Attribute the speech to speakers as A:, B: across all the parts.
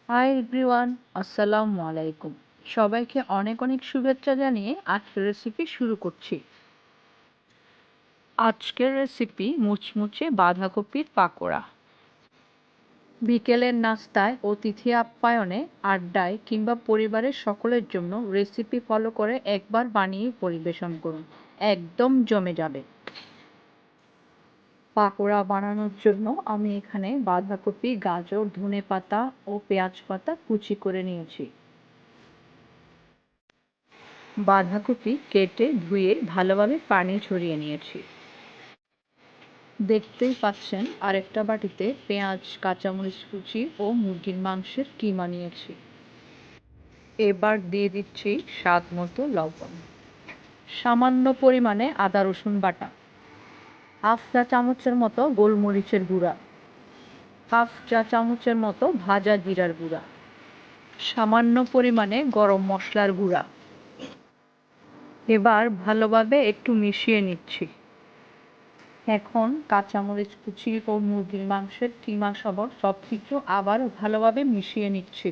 A: Hi everyone, আসসালামু আলাইকুম। সবাইকে অনেক অনেক শুভেচ্ছা জানিয়ে আজকের রেসিপি শুরু করছি। আজকের রেসিপি মুচমুচে বাঁধাকপির পাকোড়া। বিকেলের নাস্তায়, অতিথি আপ্যায়নে, আড্ডায় কিংবা পরিবারের সকলের জন্য রেসিপি ফলো করে একবার বানিয়ে পরিবেশন করুন, একদম জমে যাবে। পাকোড়া বানানোর জন্য আমি এখানে বাঁধাকপি, গাজর, ধনেপাতা ও পেঁয়াজ পাতা কুচি করে নিয়েছি। বাঁধাকপি কেটে ধুয়ে ভালোভাবে পানি ঝরিয়ে নিয়েছি। দেখতেই পাচ্ছেন আরেকটা বাটিতে পেঁয়াজ, কাঁচামরিচ কুচি ও মুরগির মাংসের কিমা নিয়েছি। এবার দিয়ে দিচ্ছি স্বাদ মতো লবণ, সামান্য পরিমাণে আদা রসুন বাটা, হাফ চা চামচের মতো গোলমরিচের গুঁড়া, হাফ চা চামচের মতো ভাজা জিরার গুঁড়া, সামান্য পরিমাণে গরম মশলার গুঁড়া। এবার ভালোভাবে একটু মিশিয়ে নিচ্ছি। এখন কাঁচামরিচ কুচি ও মুরগির মাংসের কিমা সহ সবকিছু আবার ভালোভাবে মিশিয়ে নিচ্ছি।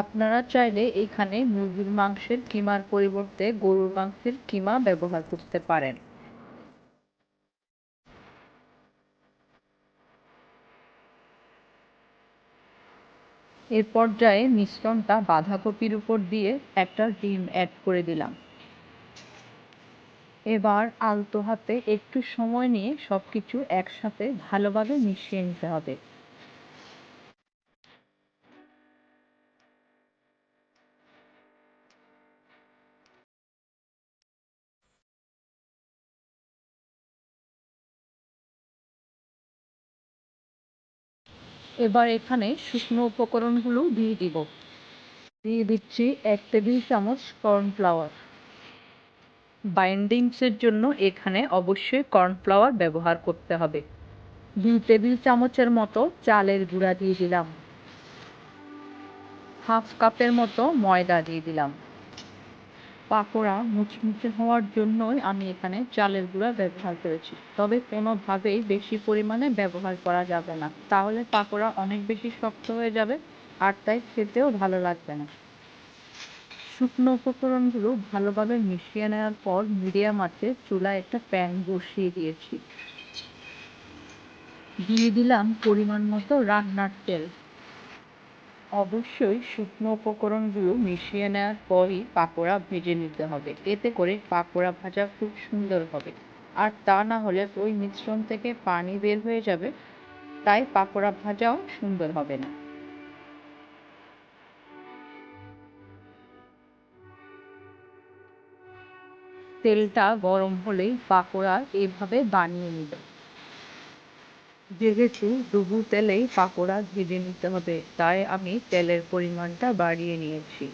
A: আপনারা চাইলে এখানে মুরগির মাংসের কিমার পরিবর্তে গরুর মাংসের কিমা ব্যবহার করতে পারেন। এর পর্যায়ে মিশ্রণটা বাঁধাকপির উপর দিয়ে একটা ডিম অ্যাড করে দিলাম। এবার আলতো হাতে একটু সময় নিয়ে সবকিছু একসাথে ভালোভাবে মিশিয়ে নিতে হবে। এবার এখানে শুকনো উপকরণগুলো দিয়ে দিব। দিয়ে দিচ্ছি 1 টেবিল চামচ কর্নফ্লাওয়ার। বাইন্ডিংসের জন্য এখানে অবশ্যই কর্নফ্লাওয়ার ব্যবহার করতে হবে। 2 টেবিল চামচের মতো চালের গুঁড়া দিয়ে দিলাম। হাফ কাপের মতো ময়দা দিয়ে দিলাম। পাকোড়া মুচমুচে হওয়ার জন্যই আমি এখানে চালের গুঁড়া ব্যবহার করেছি, তবে কোনোভাবেই বেশি পরিমাণে ব্যবহার করা যাবে না, তাহলে পাকোড়া অনেক বেশি শক্ত হয়ে যাবে আর তাই খেতেও ভালো লাগবে না। শুকনো উপকরণগুলো ভালোভাবে মিশিয়ে নেওয়ার পর মিডিয়াম আঁচে চুলায় একটা প্যান বসিয়ে দিয়েছি। দিয়ে দিলাম পরিমাণ মতো রান্নার তেল। অবশ্যই শুকনো উপকরণগুলো মিশিয়ে নেওয়ার পরই পাকোড়া ভেজে নিতে হবে, এতে করে পাকোড়া ভাজা খুব সুন্দর হবে। আর তা না হলে ওই মিশ্রণ থেকে পানি বের হয়ে যাবে, তাই পাকোড়া ভাজাও সুন্দর হবে না। তেলটা গরম হলেই পাকোড়া এভাবে বানিয়ে নিব। যেহেতু ডুবো তেলেই পাকোড়া ভেজে নিতে হবে, তাই আমি তেলের পরিমাণটা বাড়িয়ে নিয়েছি।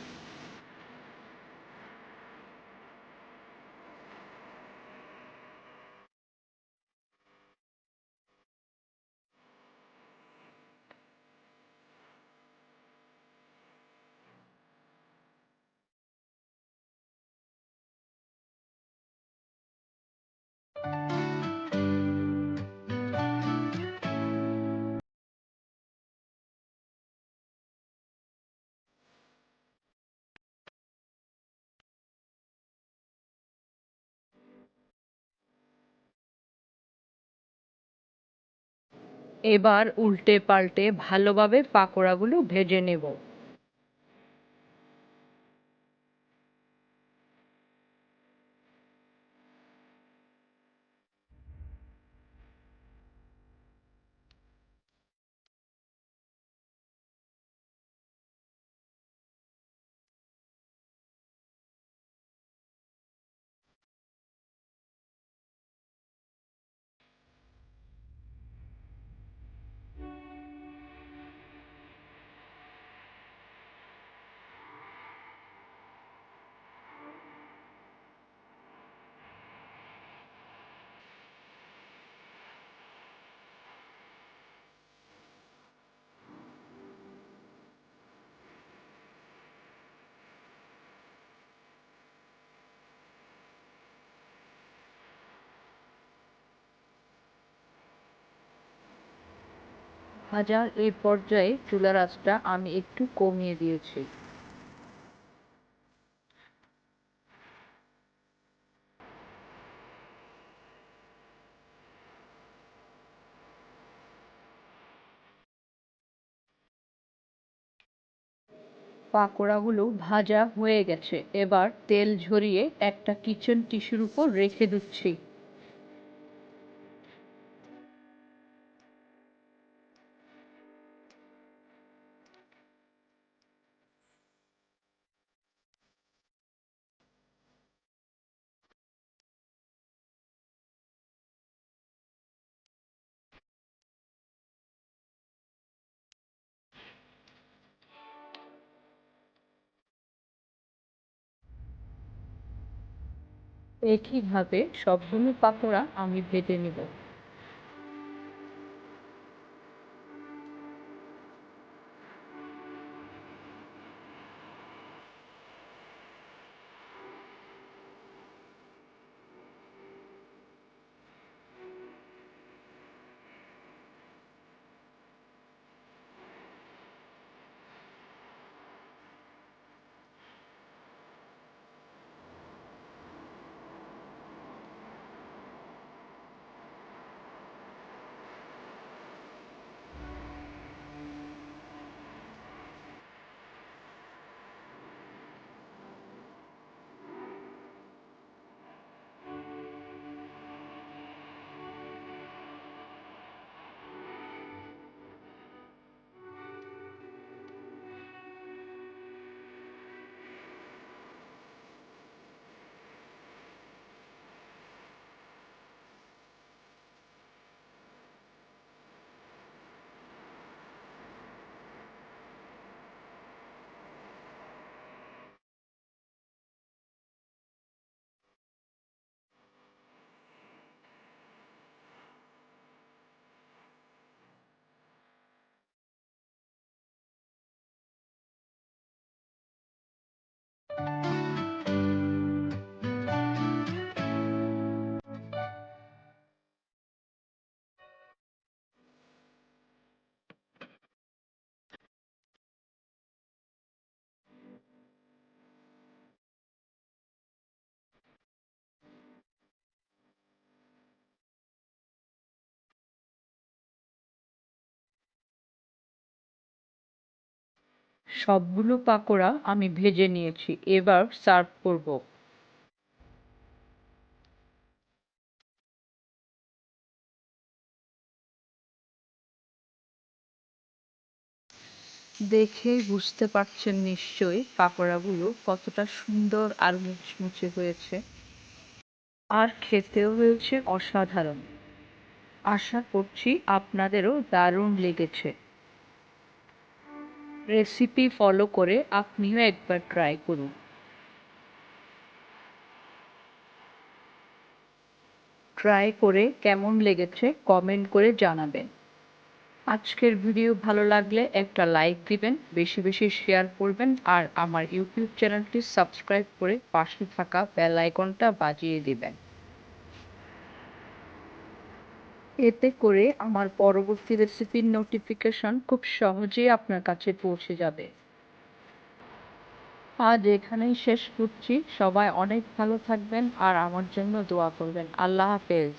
A: এবার উল্টে পাল্টে ভালোভাবে পাকোড়াগুলো ভেজে নেব। ভাজার এই পর্যায়ে চুলার আঁচটা আমি একটু কমিয়ে দিয়েছি। পাকোড়াগুলো ভাজা হয়ে গেছে, এবার তেল ঝরিয়ে একটা কিচেন টিস্যুর উপর রেখে দিচ্ছি। একইভাবে সবগুলো পাকোড়া আমি ভেজে নিব। সবগুলো পাকোড়া আমি ভেজে নিয়েছি, এবার সার্ভ করব। দেখেই বুঝতে পারছেন নিশ্চয়ই পাকোড়াগুলো কতটা সুন্দর আর মুচমুচে হয়েছে, আর খেতেও হয়েছে অসাধারণ। আশা করছি আপনাদেরও দারুণ লেগেছে। রেসিপি ফলো করে আপনিও একবার ট্রাই করুন। ট্রাই করে কেমন লেগেছে কমেন্ট করে জানাবেন। আজকের ভিডিও ভালো লাগলে একটা লাইক দিবেন, বেশি বেশি শেয়ার করবেন, আর আমার ইউটিউব চ্যানেলটি সাবস্ক্রাইব করে পাশে থাকা বেল আইকনটা বাজিয়ে দিবেন। এতে করে আমার পরবর্তী রেসিপির নোটিফিকেশন খুব সহজেই আপনার কাছে পৌঁছে যাবে। আজ এখানেই শেষ করছি। সবাই অনেক ভালো থাকবেন আর আমার জন্য দোয়া করবেন। আল্লাহ হাফেজ।